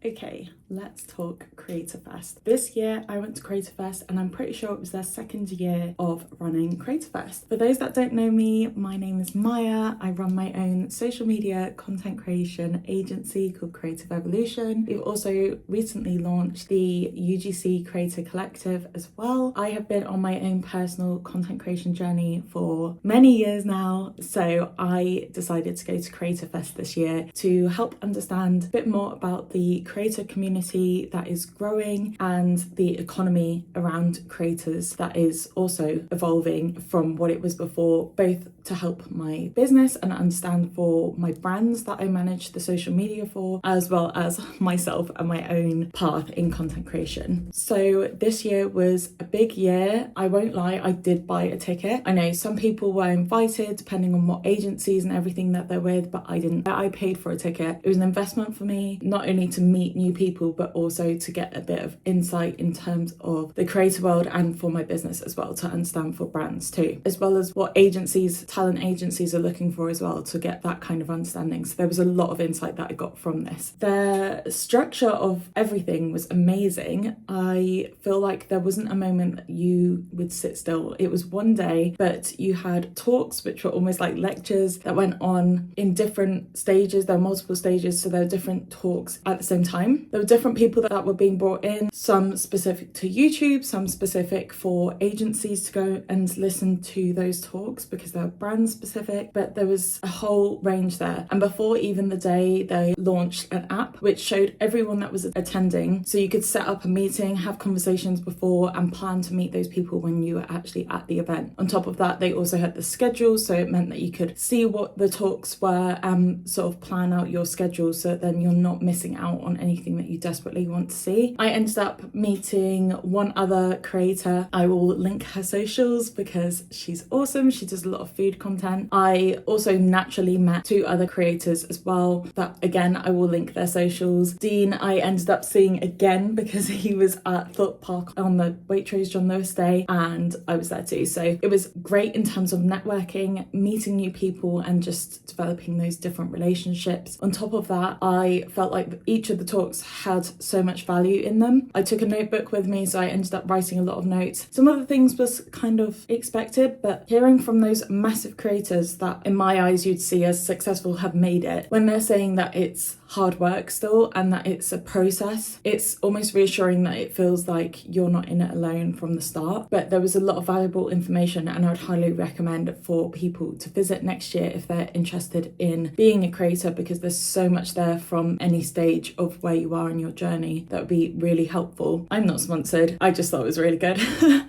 Okay, let's talk Creatorfest. This year I went to Creatorfest and I'm pretty sure it was their second year of running Creatorfest. For those that don't know me, my name is Maya. I run my own social media content creation agency called Creative Evolution. We've also recently launched the UGC Creator Collective as well. I have been on my own personal content creation journey for many years now, so I decided to go to Creatorfest this year to help understand a bit more about the creator community that is growing and the economy around creators that is also evolving from what it was before, both to help my business and understand for my brands that I manage the social media for, as well as myself and my own path in content creation. So this year was a big year. I won't lie, I did buy a ticket. I know some people were invited depending on what agencies and everything that they're with, but I didn't. I paid for a ticket. It was an investment for me, not only to meet new people, but also to get a bit of insight in terms of the creator world and for my business as well, to understand for brands too, as well as what talent agencies are looking for as well, to get that kind of understanding. So there was a lot of insight that I got from this. The structure of everything was amazing. I feel like there wasn't a moment that you would sit still. It was one day, but you had talks which were almost like lectures that went on in different stages. There were multiple stages, so there were different talks at the same time. There were different people that were being brought in, some specific to YouTube, some specific for agencies to go and listen to those talks because they were brand specific, but there was a whole range there. And before even the day, they launched an app which showed everyone that was attending, so you could set up a meeting, have conversations before and plan to meet those people when you were actually at the event. On top of that, they also had the schedule, so it meant that you could see what the talks were and sort of plan out your schedule, so then you're not missing out on anything that you desperately want to see. I ended up meeting one other creator. I will link her socials because she's awesome. She does a lot of food content. I also naturally met two other creators as well that, again, I will link their socials. Dean, I ended up seeing again because he was at Thought Park on the Waitrose John Lewis Day and I was there too. So it was great in terms of networking, meeting new people and just developing those different relationships. On top of that, I felt like each of the talks had so much value in them. I took a notebook with me, so I ended up writing a lot of notes. Some of the things was kind of expected, but hearing from those massive creators that in my eyes you'd see as successful have made it, when they're saying that it's hard work still and that it's a process, it's almost reassuring that it feels like you're not in it alone from the start. But there was a lot of valuable information and I would highly recommend for people to visit next year if they're interested in being a creator, because there's so much there from any stage of where you are in your journey that would be really helpful. I'm not sponsored, I just thought it was really good.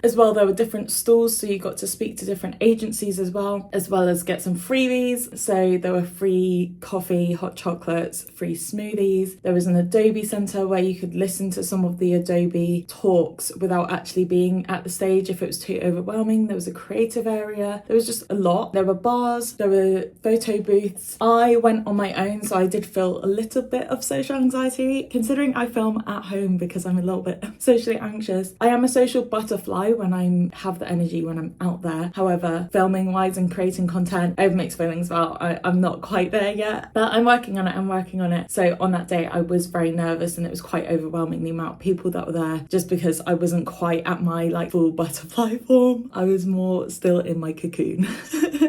As well, there were different stalls, so you got to speak to different agencies as well as get some freebies. So there were free coffee, hot chocolates, free smoothies. There was an Adobe Center where you could listen to some of the Adobe talks without actually being at the stage if it was too overwhelming. There was a creative area. There was just a lot. There were bars, there were photo booths. I went on my own, so I did feel a little bit of social anxiety considering I film at home because I'm a little bit socially anxious. I am a social butterfly when I have the energy when I'm out there. However, filming wise and creating content, I have mixed feelings about. I'm not quite there yet, but I'm working on it. So on that day, I was very nervous and it was quite overwhelming the amount of people that were there, just because I wasn't quite at my full butterfly form. I was more still in my cocoon.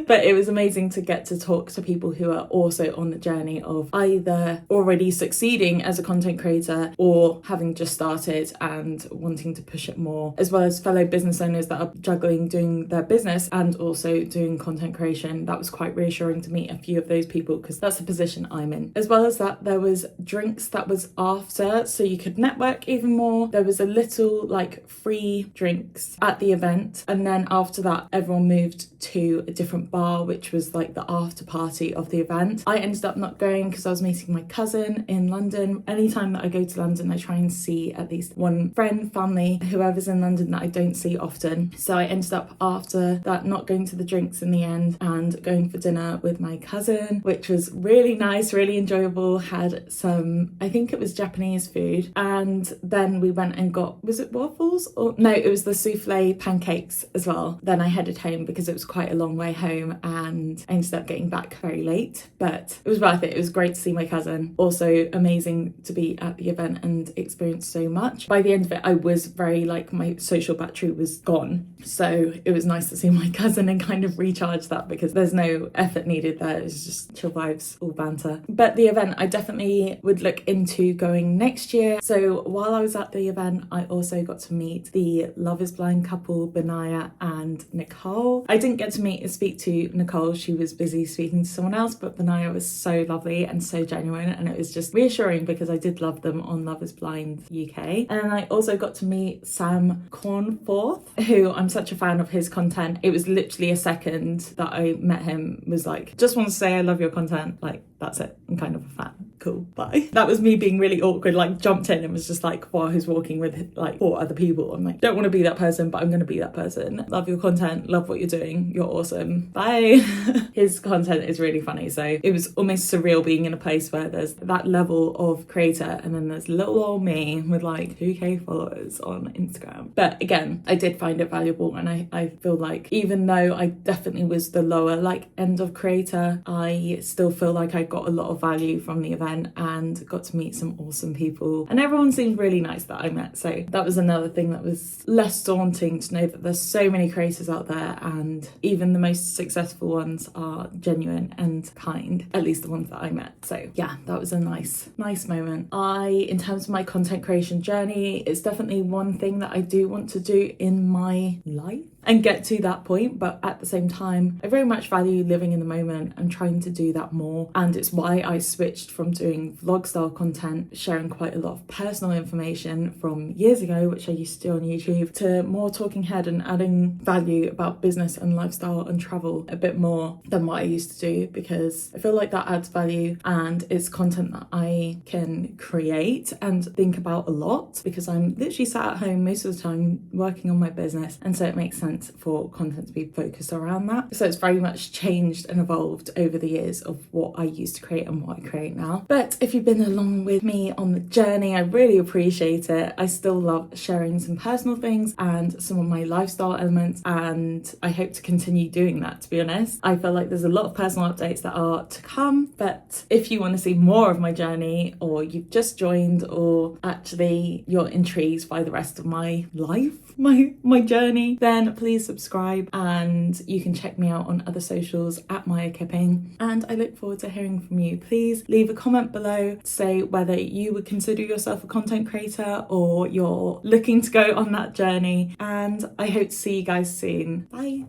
But it was amazing to get to talk to people who are also on the journey of either already succeeding as a content creator or having just started and wanting to push it more, as well as fellow business owners that are juggling doing their business and also doing content creation. That was quite reassuring to meet a few of those people because that's the position I'm in. As well as that, there was drinks that was after, so you could network even more. There was a little free drinks at the event, and then after that everyone moved to a different bar which was the after party of the event. I ended up not going because I was meeting my cousin in London. Anytime that I go to London, I try and see at least one friend, family, whoever's in London that I don't see often. So I ended up after that not going to the drinks in the end and going for dinner with my cousin, which was really nice, really enjoyable. had some, I think it was Japanese food, and then we went and got, was it waffles? Or no, it was the souffle pancakes as well. Then I headed home because it was quite a long way home and I ended up getting back very late, but it was worth it. It was great to see my cousin. Also amazing to be at the event and experience so much. By the end of it, I was very like, my social battery was gone. So it was nice to see my cousin and kind of recharge that, because there's no effort needed there. It's just chill vibes, all banter. But the event, I definitely would look into going next year. So while I was at the event, I also got to meet the Love is Blind couple, Benaya and Nicole. I didn't get to meet and speak to Nicole. She was busy speaking to someone else, but Benaya was so lovely and so genuine, and it was just reassuring because I did love them on Love is Blind UK. And I also got to meet Sam Cornforth, who I'm such a fan of his content. It was literally a second that I met him, was like, just want to say I love your content, like that's it, I'm kind of a fan, cool, bye. That was me being really awkward, like jumped in and was just like, wow, who's walking with like 4 other people. I'm like, don't want to be that person, but I'm going to be that person. Love your content, love what you're doing, you're awesome, bye. His content is really funny, so it was almost surreal being in a place where there's that level of creator and then there's little old me with like 2k followers on Instagram. But again, I did find it valuable, and I feel like even though I definitely was the lower like end of creator, I still feel like I got a lot of value from the event and got to meet some awesome people, and everyone seemed really nice that I met. So that was another thing that was less daunting, to know that there's so many creators out there, and even the most successful ones are genuine and kind, at least the ones that I met. So yeah, that was a nice moment. In terms of my content creation journey, it's definitely one thing that I do want to do in my life and get to that point, but at the same time, I very much value living in the moment and trying to do that more. And it's why I switched from doing vlog style content, sharing quite a lot of personal information from years ago, which I used to do on YouTube, to more talking head and adding value about business and lifestyle and travel a bit more than what I used to do, because I feel like that adds value and it's content that I can create and think about a lot, because I'm literally sat at home most of the time working on my business, and so it makes sense for content to be focused around that. So it's very much changed and evolved over the years of what I used to create and what I create now. But if you've been along with me on the journey, I really appreciate it. I still love sharing some personal things and some of my lifestyle elements, and I hope to continue doing that, to be honest. I feel like there's a lot of personal updates that are to come, but if you want to see more of my journey, or you've just joined, or actually you're intrigued by the rest of my life, my journey, then please subscribe, and you can check me out on other socials at Maya Kipping, and I look forward to hearing from you. Please leave a comment below to say whether you would consider yourself a content creator or you're looking to go on that journey, and I hope to see you guys soon. Bye.